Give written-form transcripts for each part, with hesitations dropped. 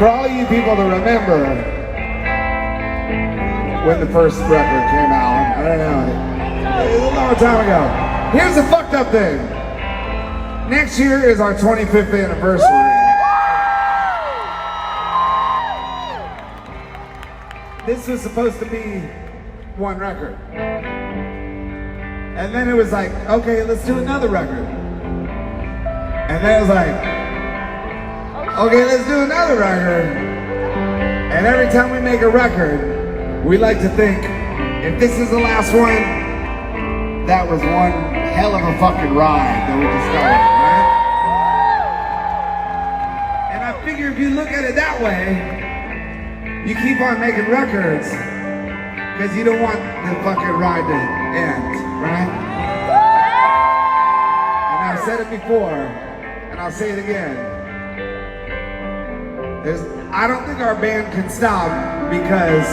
For all you people to remember when the first record came out, I don't know, it was a long time ago. Here's the fucked up thing. Next year is our 25th anniversary. This was supposed to be one record. And then it was like, okay, let's do another record. And then it was like, okay, let's do another record. And every time we make a record, we like to think, if this is the last one, that was one hell of a fucking ride that we just got on, right? And I figure if you look at it that way, you keep on making records because you don't want the fucking ride to end, right? And I've said it before, and I'll say it again. I don't think our band can stop because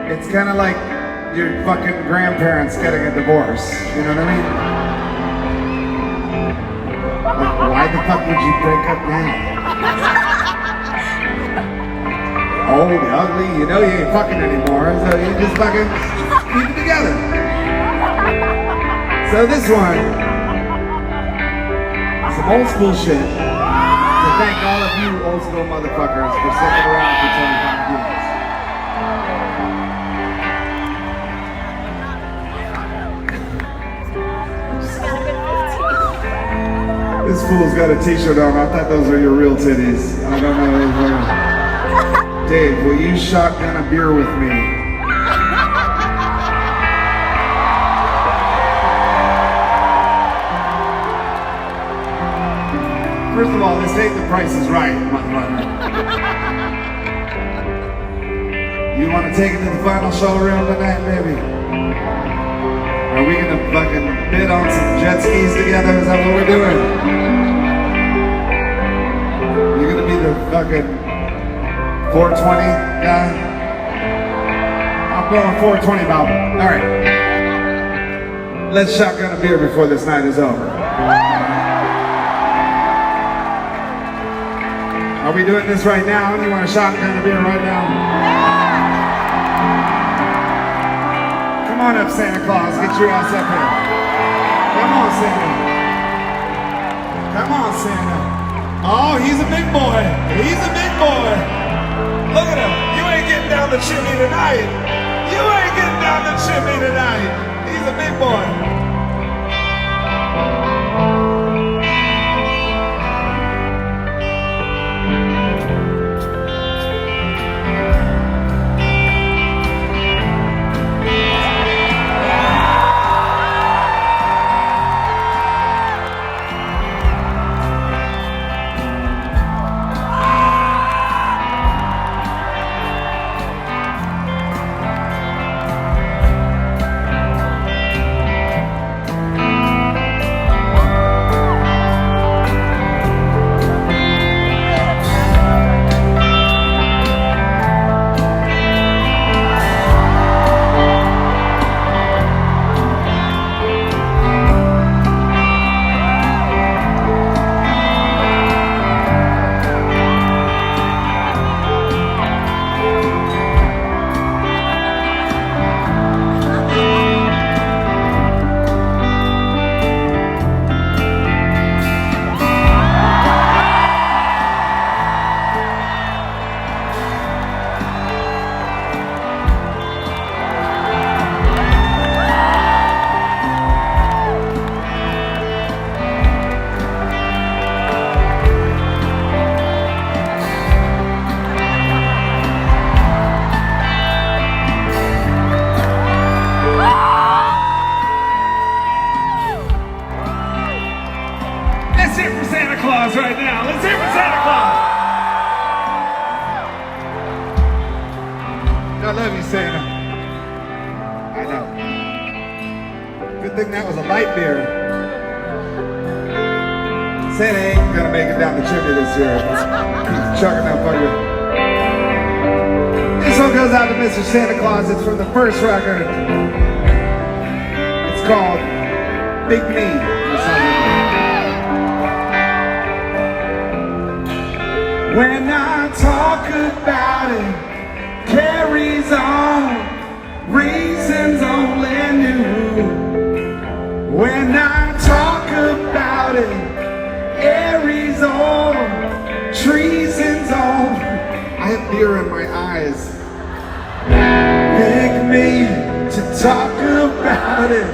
it's kind of like your fucking grandparents getting a divorce. You know what I mean? Like, why the fuck would you break up now? Old, ugly, you know you ain't fucking anymore, so you just fucking keep it together. So this one, some old school shit to thank all of you old school motherfuckers for sticking around for 25 years. This fool's got a t-shirt on. I thought those were your real titties. I don't know. Dave, will you shotgun a beer with me? First of all, this ain't The Price is Right, motherfucker. You want to take it to the final showroom tonight, baby? Are we gonna fucking bid on some jet skis together? Is that what we're doing? You're gonna be the fucking 420 guy? I'm going 420, Bob. All right. Let's shotgun a beer before this night is over. Are we doing this right now? You want to shotgun a beer right now? Come on up, Santa Claus. Get your ass up here. Come on, Santa. Come on, Santa. Oh, he's a big boy. He's a big boy. Look at him. You ain't getting down the chimney tonight. You ain't getting down the chimney tonight. He's a big boy. Right now. Let's hear for Santa Claus. I love you, Santa. I know. Good thing that was a light beer. Santa ain't gonna make it down the chimney this year. He's chugging that fucker. This one goes out to Mr. Santa Claus. It's from the first record. It's called Big Me. When I talk about it carries on, reasons only knew. When I talk about it, Aries on, treason's on. I have beer in my eyes. Pick me to talk about it.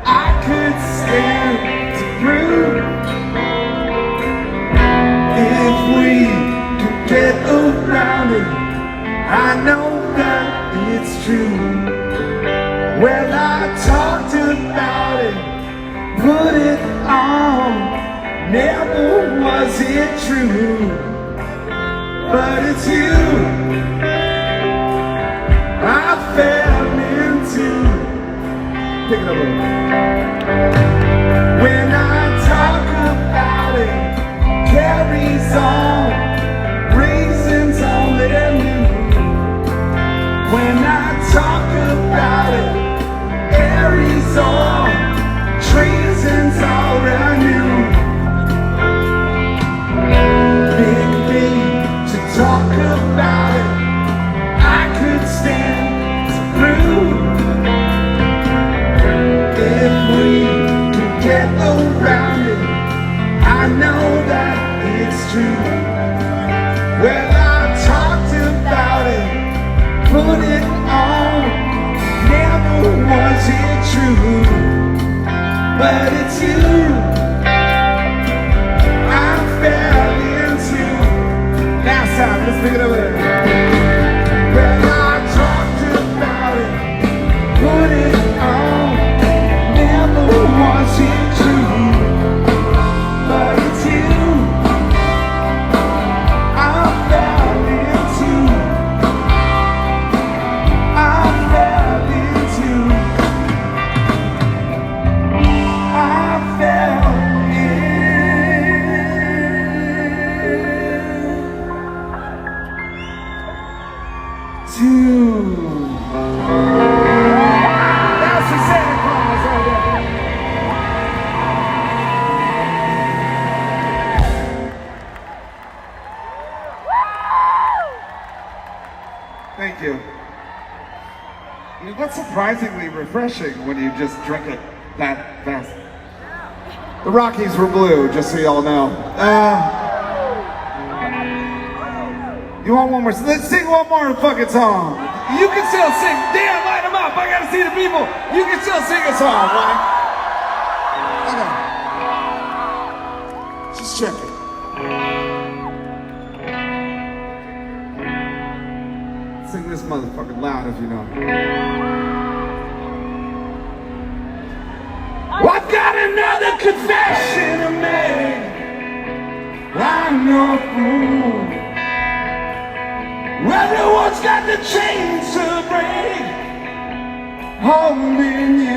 I could stand to prove if we could get around it. I know that it's true. Well, I talked about it, put it on. Never was it true, but it's you I fell into. Pick it up a little. When I talk about it, carries on, reasons only knew. When I talk about it, Aries on, treason's all I knew. Pick me to talk about it, I could stand to prove if we could get around it. I know that it's true. Well, I talked about it, put it on. Never was it true, but it's you I fell into. Last time, let's pick it up there. Well, I talked about it, put it on. Never was it true, but it's you I fell into. I fell into. I fell into. That's the Santa Claus right there. Thank you. I mean, what's surprisingly refreshing when you just drink it that fast? The Rockies were blue, just so y'all know. You want one more? Let's sing one more fucking song. You can still sing. Damn, light them up. I gotta see the people. You can still sing a song, right? Okay. Just check it. Sing this motherfucking loud if you know. I've got another confession to make. I'm no fool. Everyone's got the chains to break, holding you.